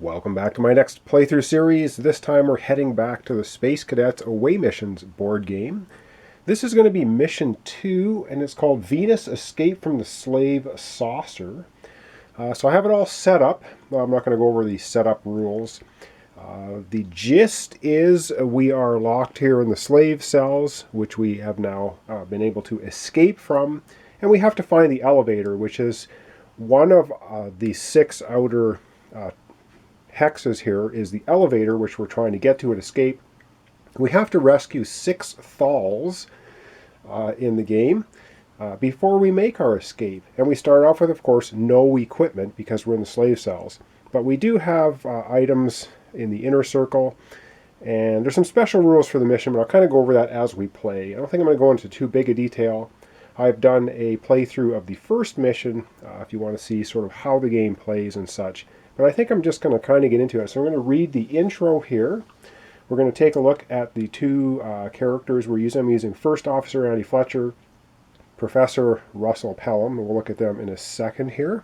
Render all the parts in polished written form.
Welcome back to my next playthrough series. This time we're heading back to the Space Cadets Away Missions board game. This is going to be Mission 2, and it's called Venus Escape from the Slave Saucer. So I have it all set up. I'm not going to go over the setup rules. The gist is we are locked here in the slave cells, which we have now been able to escape from, and we have to find the elevator, which is one of the 6 outer hexes here is the elevator, which we're trying to get to and escape. We have to rescue 6 thalls in the game before we make our escape. And we start off with, of course, no equipment because we're in the slave cells. But we do have items in the inner circle. And there's some special rules for the mission, but I'll kind of go over that as we play. I don't think I'm going to go into too big a detail. I've done a playthrough of the first mission, if you want to see sort of how the game plays and such. But I think I'm just going to kind of get into it. So I'm going to read the intro here. We're going to take a look at the 2 characters we're using. I'm using First Officer Andy Fletcher, Professor Russell Pelham, and we'll look at them in a second here.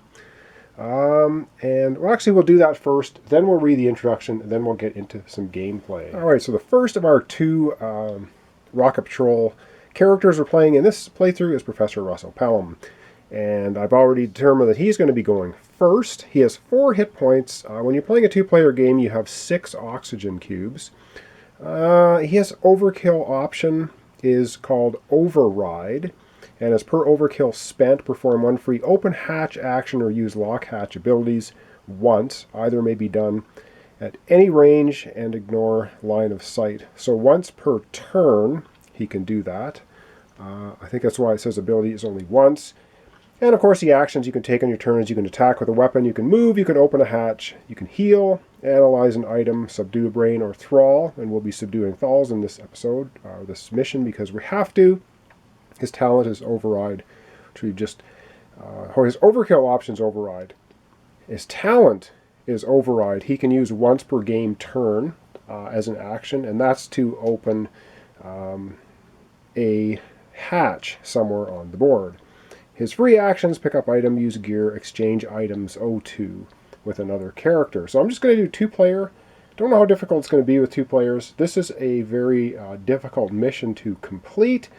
And well, actually we'll do that first, then we'll read the introduction, and then we'll get into some gameplay. Alright, so the first of our 2 Rocket Patrol characters we're playing in this playthrough is Professor Russell Pelham. And I've already determined that he's going to be going first. He has 4 hit points. When you're playing a 2-player game, you have 6 oxygen cubes. His overkill option is called Override. And as per overkill spent, perform 1 free open hatch action or use lock hatch abilities once. Either may be done at any range and ignore line of sight. So once per turn, he can do that. I think that's why it says ability is only once. And of course the actions you can take on your turns: you can attack with a weapon, you can move, you can open a hatch, you can heal, analyze an item, subdue a brain, or thrall. And we'll be subduing thalls in this episode, this mission, because we have to. His talent is Override, which we just, or his overkill option is Override. His talent is Override. He can use once per game turn as an action, and that's to open a hatch somewhere on the board. His free actions: pick up item, use gear, exchange items, O2 with another character. So I'm just going to do 2-player. Don't know how difficult it's going to be with 2 players. This is a very difficult mission to complete,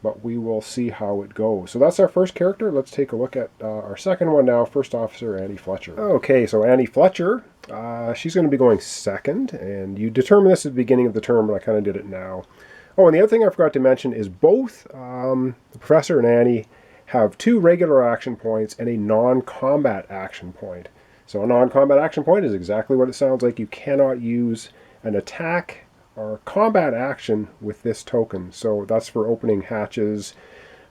but we will see how it goes. So that's our first character. Let's take a look at our second one now. First Officer Andy Fletcher. Okay, so Andy Fletcher, she's going to be going second, and you determine this at the beginning of the turn, but I kind of did it now. Oh, and the other thing I forgot to mention is both the Professor and Annie have 2 regular action points and a non-combat action point. So a non-combat action point is exactly what it sounds like. You cannot use an attack or combat action with this token. So that's for opening hatches,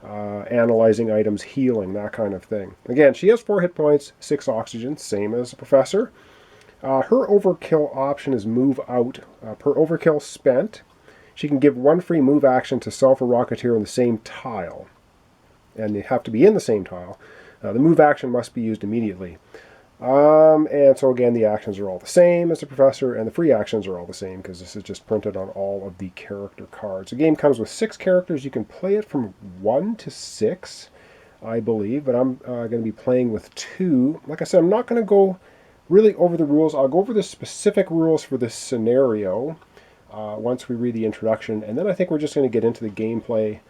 analyzing items, healing, that kind of thing. Again, she has 4 hit points, 6 oxygen, same as the Professor. Her overkill option is move out. Per overkill spent, she can give 1 free move action to self or Rocketeer in the same tile. And they have to be in the same tile. The move action must be used immediately. And so again, the actions are all the same as the Professor, and the free actions are all the same because this is just printed on all of the character cards. The game comes with 6 characters. You can play it from 1 to 6, I believe, but I'm going to be playing with 2. Like I said, I'm not going to go really over the rules. I'll go over the specific rules for this scenario once we read the introduction, and then I think we're just going to get into the gameplay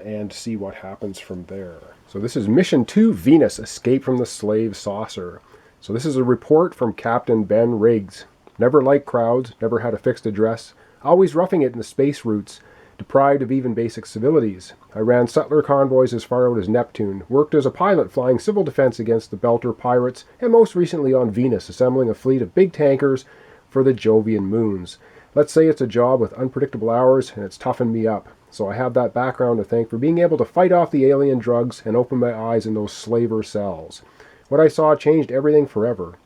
and see what happens from there. So this is Mission 2, Venus, Escape from the Slave Saucer. So this is a report from Captain Ben Riggs. Never liked crowds, never had a fixed address, always roughing it in the space routes, deprived of even basic civilities. I ran settler convoys as far out as Neptune, worked as a pilot flying civil defense against the Belter pirates, and most recently on Venus, assembling a fleet of big tankers for the Jovian moons. Let's say it's a job with unpredictable hours, and it's toughened me up. So I have that background to thank for being able to fight off the alien drugs and open my eyes in those slaver cells. What I saw changed everything forever.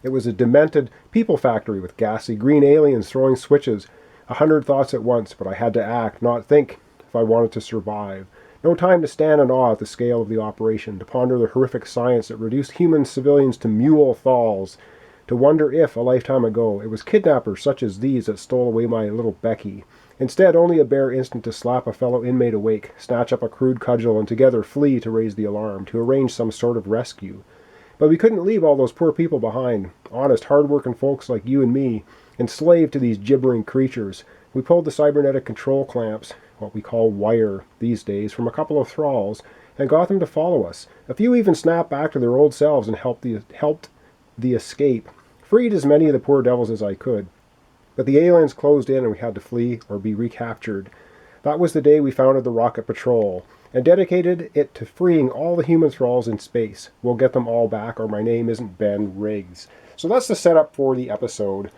It was a demented people factory with gassy green aliens throwing switches, 100 thoughts at once, but I had to act, not think, if I wanted to survive. No time to stand in awe at the scale of the operation, to ponder the horrific science that reduced human civilians to mule thalls, to wonder if, a lifetime ago, it was kidnappers such as these that stole away my little Becky. Instead, only a bare instant to slap a fellow inmate awake, snatch up a crude cudgel, and together flee to raise the alarm, to arrange some sort of rescue. But we couldn't leave all those poor people behind, honest, hard-working folks like you and me, enslaved to these gibbering creatures. We pulled the cybernetic control clamps, what we call wire these days, from a couple of thralls, and got them to follow us. A few even snapped back to their old selves and helped the escape. Freed as many of the poor devils as I could. But the aliens closed in and we had to flee or be recaptured. That was the day we founded the Rocket Patrol and dedicated it to freeing all the human thralls in space. We'll get them all back, or my name isn't Ben Riggs. So that's the setup for the episode.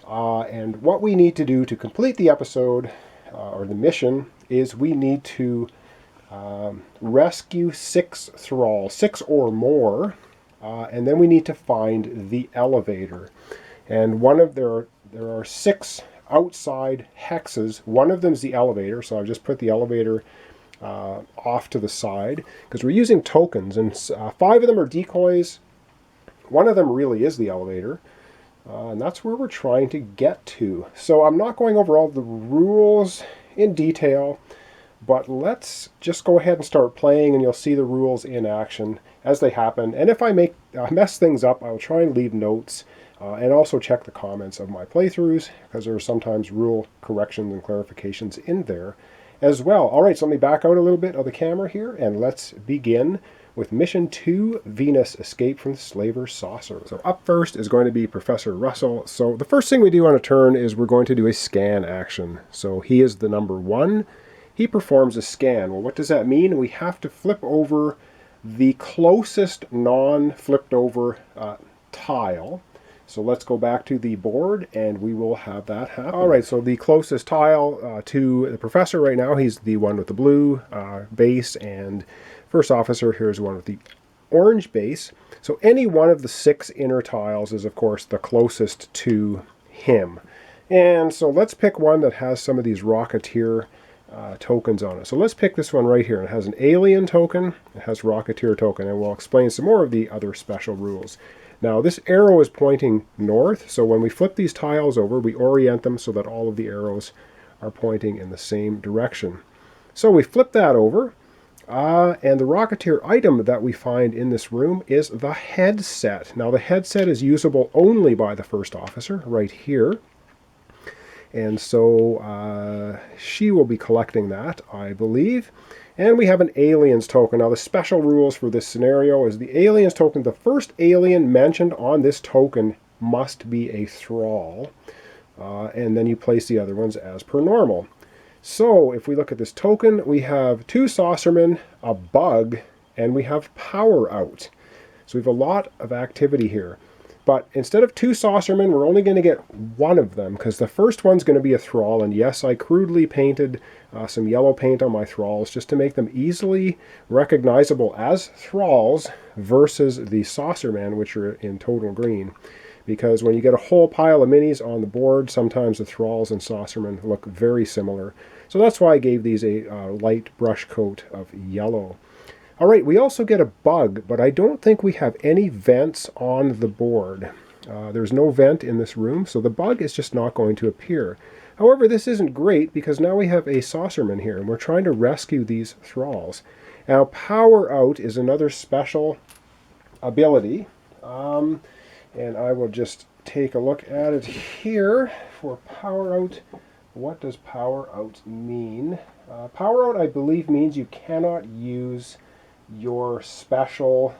And what we need to do to complete the episode, or the mission, is we need to rescue 6 thralls, 6 or more, and then we need to find the elevator. And there are 6 outside hexes. One of them is the elevator, so I've just put the elevator off to the side because we're using tokens, and 5 of them are decoys. One of them really is the elevator, and that's where we're trying to get to. So I'm not going over all the rules in detail, but let's just go ahead and start playing, and you'll see the rules in action as they happen. And if I mess things up, I'll try and leave notes and also check the comments of my playthroughs, because there are sometimes rule corrections and clarifications in there as well. All right, so let me back out a little bit of the camera here, and let's begin with Mission 2, Venus, Escape from the Slaver Saucer. So up first is going to be Professor Russell. So the first thing we do on a turn is we're going to do a scan action. So he is the number 1. He performs a scan. Well, what does that mean? We have to flip over the closest non-flipped over tile. So let's go back to the board and we will have that happen. All right, so the closest tile to the professor right now, he's the one with the blue base, and first officer here is the one with the orange base. So any one of the 6 inner tiles is, of course, the closest to him. And so let's pick one that has some of these Rocketeer tokens on it. So let's pick this one right here. It has an alien token, it has Rocketeer token, and we'll explain some more of the other special rules. Now this arrow is pointing north, so when we flip these tiles over, we orient them so that all of the arrows are pointing in the same direction. So we flip that over, and the Rocketeer item that we find in this room is the headset. Now the headset is usable only by the first officer right here. And so she will be collecting that, I believe. And we have an aliens token. Now the special rules for this scenario is the aliens token. The first alien mentioned on this token must be a thrall. And then you place the other ones as per normal. So if we look at this token, we have 2 saucermen, a bug, and we have power out. So we have a lot of activity here. But instead of 2 saucermen, we're only going to get 1 of them, because the first one's going to be a thrall. And yes, I crudely painted some yellow paint on my thralls just to make them easily recognizable as thralls versus the saucermen, which are in total green. Because when you get a whole pile of minis on the board, sometimes the thralls and saucermen look very similar. So that's why I gave these a light brush coat of yellow. All right, we also get a bug, but I don't think we have any vents on the board. There's no vent in this room, so the bug is just not going to appear. However, this isn't great because now we have a saucerman here, and we're trying to rescue these thralls. Now, power out is another special ability, and I will just take a look at it here for power out. What does power out mean? Power out, I believe, means you cannot use your special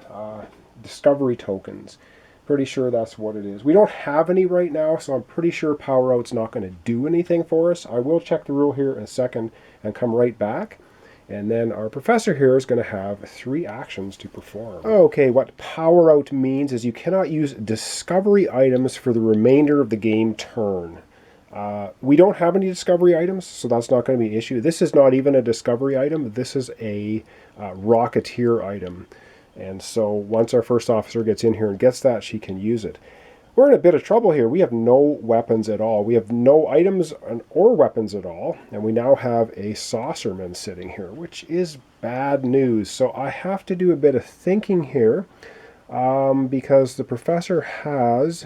discovery tokens. Pretty sure that's what it is. We don't have any right now, so I'm pretty sure power out's not going to do anything for us. I will check the rule here in a second and come right back. And then our professor here is going to have 3 actions to perform. Okay, what power out means is you cannot use discovery items for the remainder of the game turn. We don't have any discovery items, so that's not going to be an issue. This is not even a discovery item. This is a Rocketeer item. And so once our first officer gets in here and gets that, she can use it. We're in a bit of trouble here. We have no weapons at all. We have no items or weapons at all. And we now have a saucerman sitting here, which is bad news. So I have to do a bit of thinking here because the professor has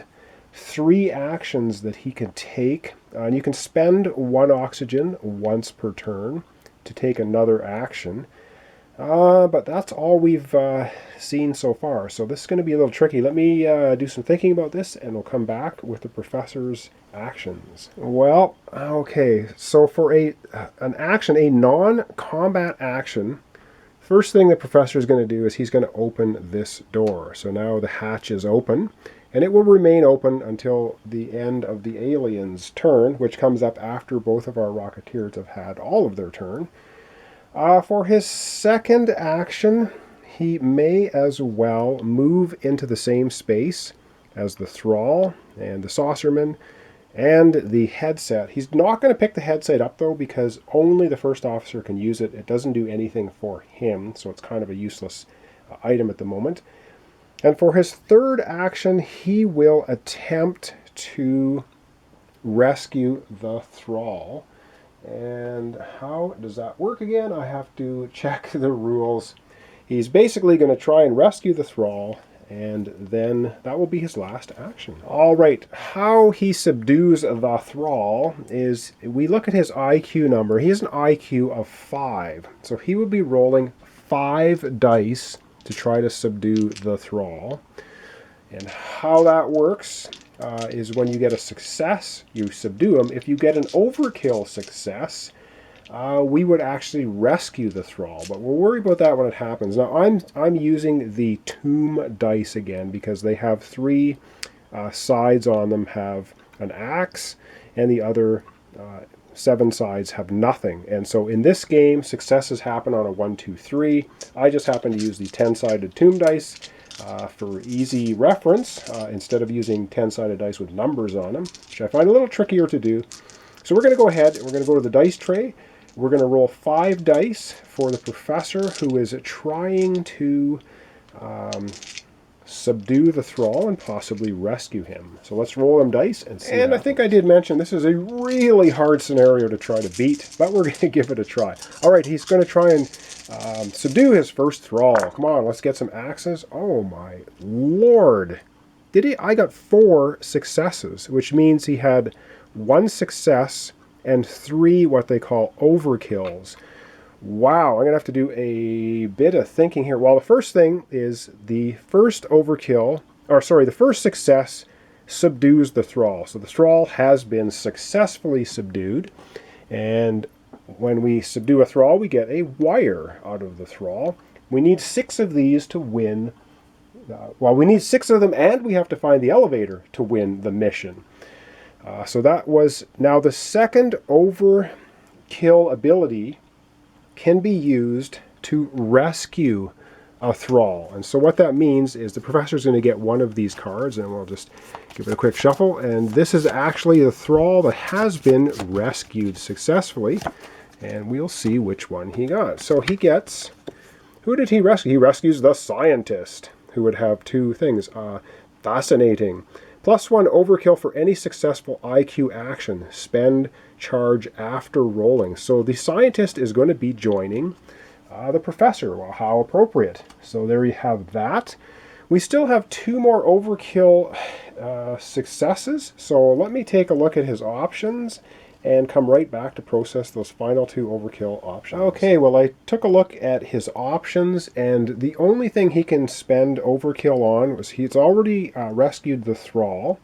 3 actions that he can take. And you can spend 1 oxygen once per turn to take another action. But that's all we've seen so far. So this is going to be a little tricky. Let me do some thinking about this, and we'll come back with the professor's actions. Well, okay. So for an action, a non-combat action, first thing the professor is going to do is he's going to open this door. So now the hatch is open, and it will remain open until the end of the alien's turn, which comes up after both of our Rocketeers have had all of their turn. For his second action, he may as well move into the same space as the Thrall and the Saucerman and the headset. He's not going to pick the headset up, though, because only the first officer can use it. It doesn't do anything for him, so it's kind of a useless item at the moment. And for his third action, he will attempt to rescue the Thrall. And how does that work again? I have to check the rules. He's basically going to try and rescue the Thrall, and then that will be his last action. All right, how he subdues the Thrall is we look at his IQ number. He has an IQ of 5, so he would be rolling 5 dice to try to subdue the Thrall. And how that works is when you get a success, you subdue him. If you get an overkill success, we would actually rescue the Thrall. But we'll worry about that when it happens. Now, I'm using the tomb dice again because they have 3 sides on them have an axe, and the other 7 sides have nothing. And so in this game, successes happen on a 1, 2, 3. I just happen to use the 10-sided tomb dice. For easy reference, instead of using 10-sided dice with numbers on them, which I find a little trickier to do. So we're going to go ahead and we're going to go to the dice tray. We're going to roll 5 dice for the professor who is trying to subdue the Thrall and possibly rescue him. So let's roll them dice and see. And I think I did mention this is a really hard scenario to try to beat, but we're going to give it a try. All right, he's going to try and subdue his first Thrall. Come on, let's get some axes. Oh my lord. Did he? I got 4 successes, which means he had 1 success and 3 what they call overkills. Wow, I'm going to have to do a bit of thinking here. Well, the first thing is the first the first success subdues the Thrall. So the Thrall has been successfully subdued, and when we subdue a Thrall, we get a wire out of the Thrall. We need 6 of these to win. We need 6 of them, and we have to find the elevator to win the mission. So that was... Now, the second overkill ability can be used to rescue a Thrall. And so what that means is the professor's going to get one of these cards, and we'll just give it a quick shuffle. And this is actually the Thrall that has been rescued successfully. And we'll see which one he got. So he gets... Who did he rescue? He rescues the scientist, who would have 2 things. Fascinating. +1 overkill for any successful IQ action. Spend charge after rolling. So the scientist is going to be joining the professor. Well, how appropriate. So there you have that. We still have 2 more overkill successes. So let me take a look at his options and come right back to process those final 2 overkill options. Okay, well, I took a look at his options, and the only thing he can spend overkill on was he's already rescued the Thrall.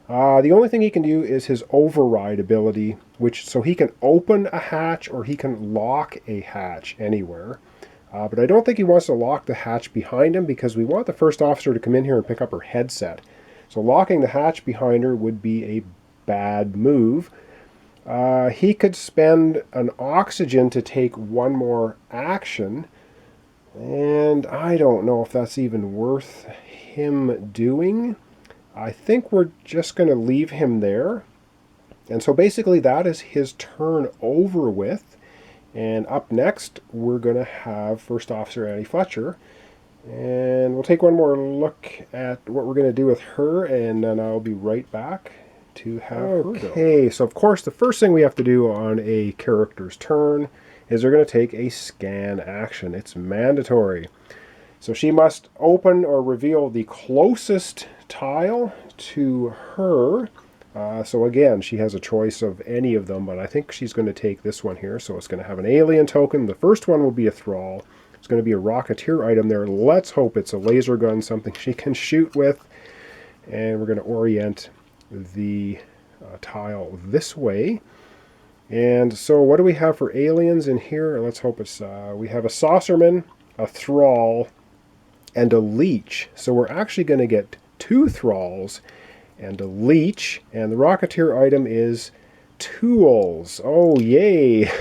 The only thing he can do is his override ability, so he can open a hatch or he can lock a hatch anywhere. But I don't think he wants to lock the hatch behind him because we want the first officer to come in here and pick up her headset. So locking the hatch behind her would be a bad move. He could spend an oxygen to take 1 more action, and I don't know if that's even worth him doing. I think we're just going to leave him there. And so basically that is his turn over with. And up next, we're going to have First Officer Annie Fletcher. And we'll take one more look at what we're going to do with her, and then I'll be right back to have her go. Okay, so of course the first thing we have to do on a character's turn is they're going to take a scan action. It's mandatory. So she must open or reveal the closest tile to her. So again, she has a choice of any of them, but I think she's going to take this one here. So it's going to have an alien token. The first one will be a Thrall. There's going to be a Rocketeer item there. Let's hope it's a laser gun, something she can shoot with. And we're going to orient the tile this way. And so what do we have for aliens in here? Let's hope it's, we have a Saucerman, a Thrall, and a Leech. So we're actually going to get 2 Thralls and a Leech. And the Rocketeer item is tools. Oh, yay.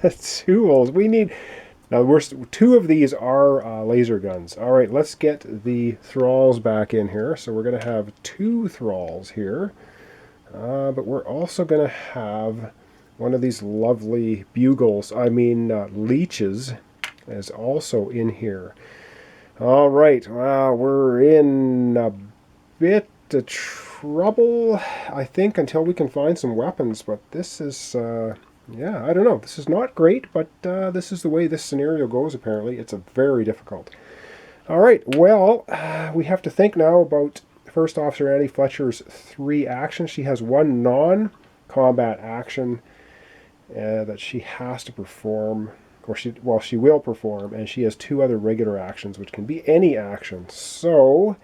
Tools. We need... Now, 2 of these are laser guns. All right, let's get the Thralls back in here. So we're going to have 2 Thralls here. But we're also going to have one of these lovely bugles, leeches, is also in here. All right, we're in a bit of trouble, I think, until we can find some weapons. But this is, yeah, I don't know. This is not great, but this is the way this scenario goes, apparently. It's very difficult. All right, well, we have to think now about First Officer Annie Fletcher's 3 actions. She has 1 non-combat action that she has to perform, or she will perform, and she has 2 other regular actions, which can be any action. So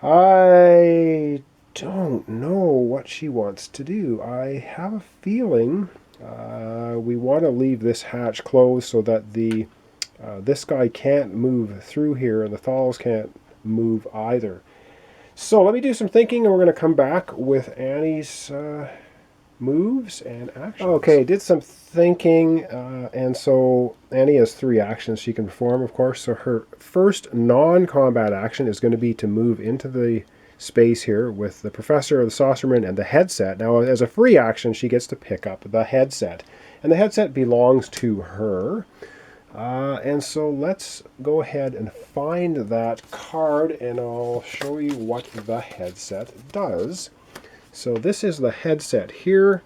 I don't know what she wants to do. I have a feeling we want to leave this hatch closed so that this guy can't move through here, and the Thralls can't move either. So let me do some thinking, and we're going to come back with Annie's moves and actions. Okay, did some thinking, and so Annie has 3 actions she can perform, of course. So her first non-combat action is going to be to move into the space here with the Professor, the Saucerman, and the headset. Now, as a free action, she gets to pick up the headset, and the headset belongs to her. And so let's go ahead and find that card, and I'll show you what the headset does. So this is the headset here,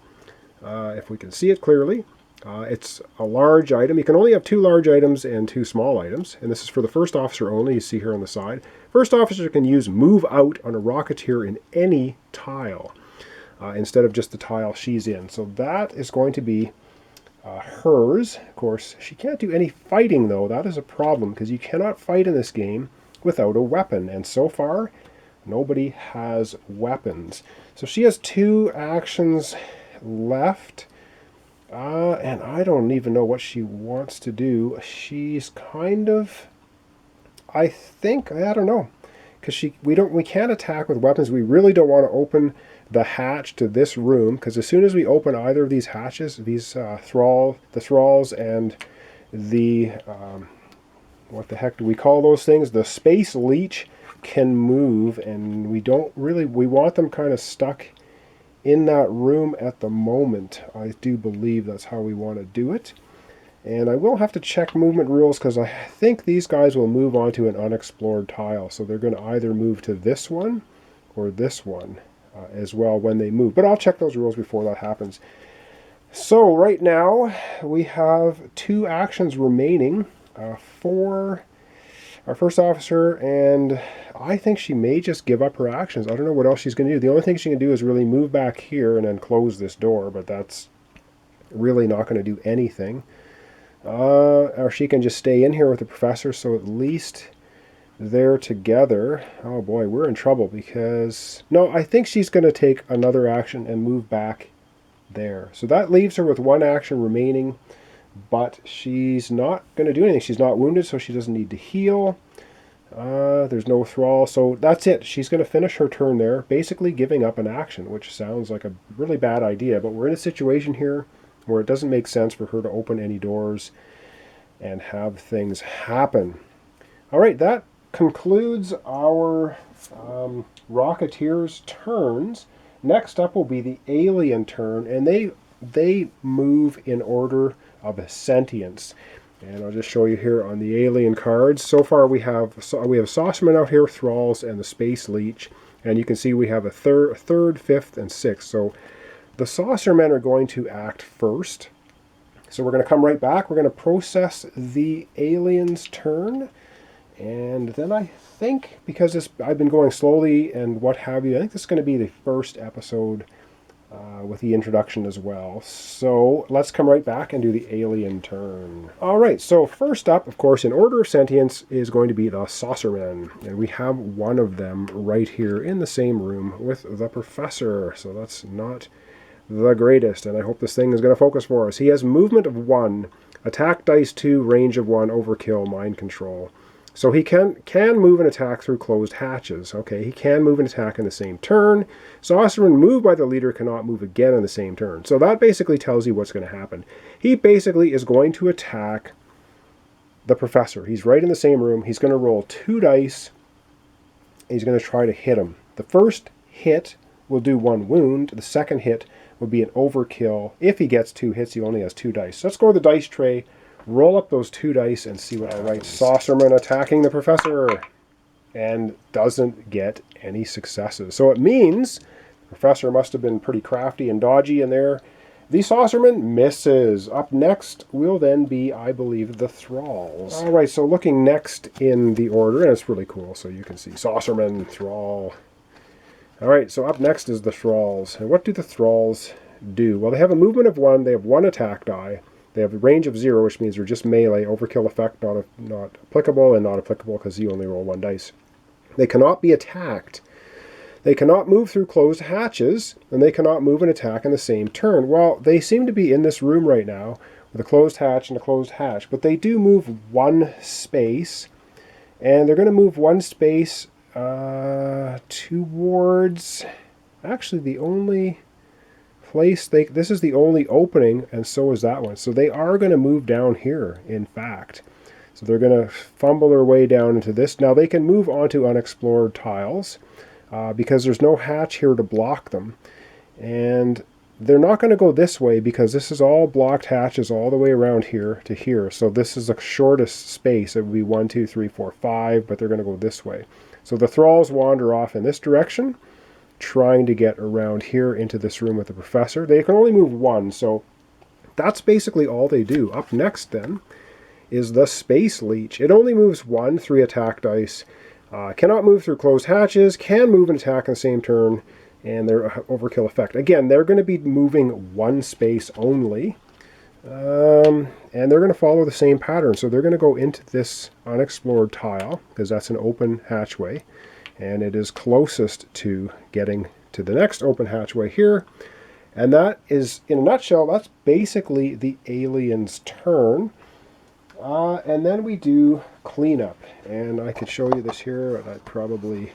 if we can see it clearly. It's a large item. You can only have 2 large items and 2 small items, and this is for the First Officer only. You see here on the side. First Officer can use Move Out on a Rocketeer in any tile, instead of just the tile she's in. So that is going to be hers. Of course, she can't do any fighting, though. That is a problem, because you cannot fight in this game without a weapon, and so far nobody has weapons. So she has 2 actions left, and I don't even know what she wants to do. She's kind of, I don't know, because we can't attack with weapons. We really don't want to open the hatch to this room, because as soon as we open either of these hatches, these the Thralls and the what the heck do we call those things? The Space Leech can move, and we want them kind of stuck in that room at the moment. I do believe that's how we want to do it. And I will have to check movement rules, because I think these guys will move onto an unexplored tile. So they're going to either move to this one or this one as well when they move. But I'll check those rules before that happens. So right now we have 2 actions remaining for our First Officer, and I think she may just give up her actions. I don't know what else she's going to do. The only thing she can do is really move back here and then close this door, but that's really not going to do anything. Or she can just stay in here with the Professor, so at least they're together. Oh boy, we're in trouble, because... No, I think she's going to take another action and move back there. So that leaves her with 1 action remaining, but she's not going to do anything. She's not wounded, so she doesn't need to heal. There's no Thrall, so that's it. She's going to finish her turn there, basically giving up an action, which sounds like a really bad idea, but we're in a situation here where it doesn't make sense for her to open any doors and have things happen. All right, that concludes our Rocketeers' turns. Next up will be the alien turn, and they move in order of sentience. And I'll just show you here on the alien cards. So far we have Saucerman out here, Thralls, and the Space Leech. And you can see we have a third, fifth, and sixth. So the Saucermen are going to act first. So we're going to come right back. We're going to process the alien's turn. And then I think, because I've been going slowly and what have you, I think this is going to be the first episode with the introduction as well. So let's come right back and do the alien turn. All right, so first up, of course, in order of sentience is going to be the saucermen. And we have one of them right here in the same room with the professor. So that's not the greatest, and I hope this thing is going to focus for us. He has movement of 1, attack dice 2, range of 1, overkill, mind control. So he can move and attack through closed hatches. Okay, he can move and attack in the same turn. Saucermen moved by the leader cannot move again in the same turn. So that basically tells you what's going to happen. He basically is going to attack the professor. He's right in the same room. He's going to roll 2 dice. He's going to try to hit him. The first hit will do 1 wound. The second hit will be an overkill. If he gets 2 hits, he only has 2 dice. So let's go to the dice tray. Roll up those 2 dice and see what I write. Saucerman attacking the professor and doesn't get any successes. So it means the professor must have been pretty crafty and dodgy in there. The saucerman misses. Up next will then be, I believe, the thralls. All right, so looking next in the order, and it's really cool, so you can see saucerman, thrall. All right, so up next is the thralls. And what do the thralls do? Well, they have a movement of 1. They have 1 attack die. They have a range of 0, which means they're just melee. Overkill effect not applicable, and not applicable because you only roll 1 dice. They cannot be attacked. They cannot move through closed hatches, and they cannot move and attack in the same turn. Well, they seem to be in this room right now with a closed hatch and a closed hatch, but they do move 1 space, and they're going to move 1 space towards... Actually, the only place this is the only opening, and so is that one. So they are going to move down here, in fact. So they're going to fumble their way down into this. Now they can move onto unexplored tiles because there's no hatch here to block them. And they're not going to go this way because this is all blocked hatches all the way around here to here. So this is the shortest space. It would be 1, 2, 3, 4, 5, but they're going to go this way. So the thralls wander off in this direction, trying to get around here into this room with the professor. They can only move 1, so that's basically all they do. Up next then is the Space Leech. It only moves 1, 3 attack dice, cannot move through closed hatches, can move and attack in the same turn, and their overkill effect. Again, they're going to be moving 1 space only, and they're going to follow the same pattern. So they're going to go into this unexplored tile, because that's an open hatchway, and it is closest to getting to the next open hatchway here. And that is, in a nutshell, that's basically the alien's turn. And then we do cleanup. And I could show you this here, but I'm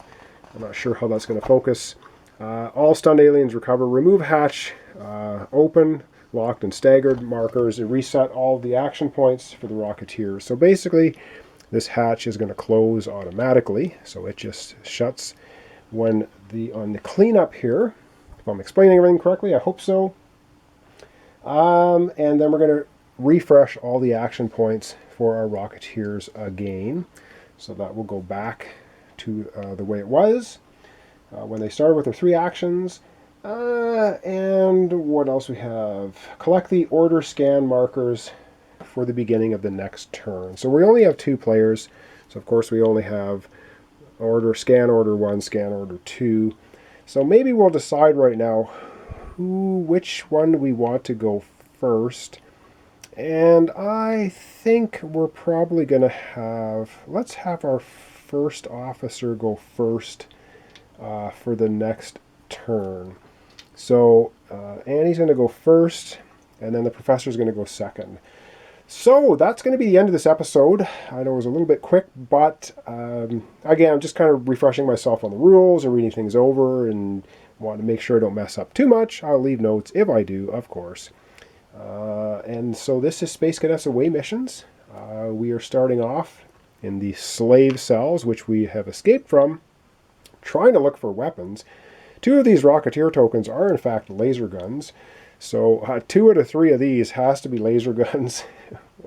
not sure how that's going to focus. All stunned aliens recover. Remove hatch, open, locked, and staggered markers, and reset all the action points for the Rocketeers. So basically, this hatch is going to close automatically, so it just shuts when on the cleanup here. If I'm explaining everything correctly, I hope so. And then we're going to refresh all the action points for our Rocketeers again. So that will go back to the way it was when they started with their 3 actions. And what else we have? Collect the order scan markers for the beginning of the next turn. So we only have 2 players, so of course we only have scan order 1, scan order 2. So maybe we'll decide right now which one we want to go first. And I think we're probably going to let's have our first officer go first for the next turn. So Annie's going to go first, and then the professor's going to go second. So that's going to be the end of this episode. I know it was a little bit quick, but again, I'm just kind of refreshing myself on the rules and reading things over and want to make sure I don't mess up too much. I'll leave notes if I do, of course. And so this is Space Cadets Away Missions. We are starting off in the slave cells, which we have escaped from, trying to look for weapons. 2 of these Rocketeer tokens are in fact laser guns. So 2 out of 3 of these has to be laser guns,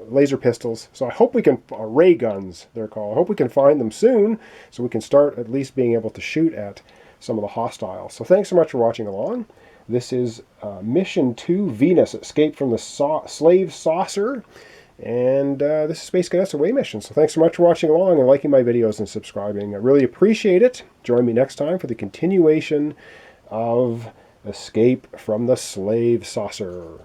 laser pistols. So I hope we can, ray guns they're called. I hope we can find them soon so we can start at least being able to shoot at some of the hostiles. So thanks so much for watching along. This is Mission 2, Venus, Escape from the Slave Saucer. And this is Space Cadets Away Missions. So thanks so much for watching along and liking my videos and subscribing. I really appreciate it. Join me next time for the continuation of Escape from the slave saucer.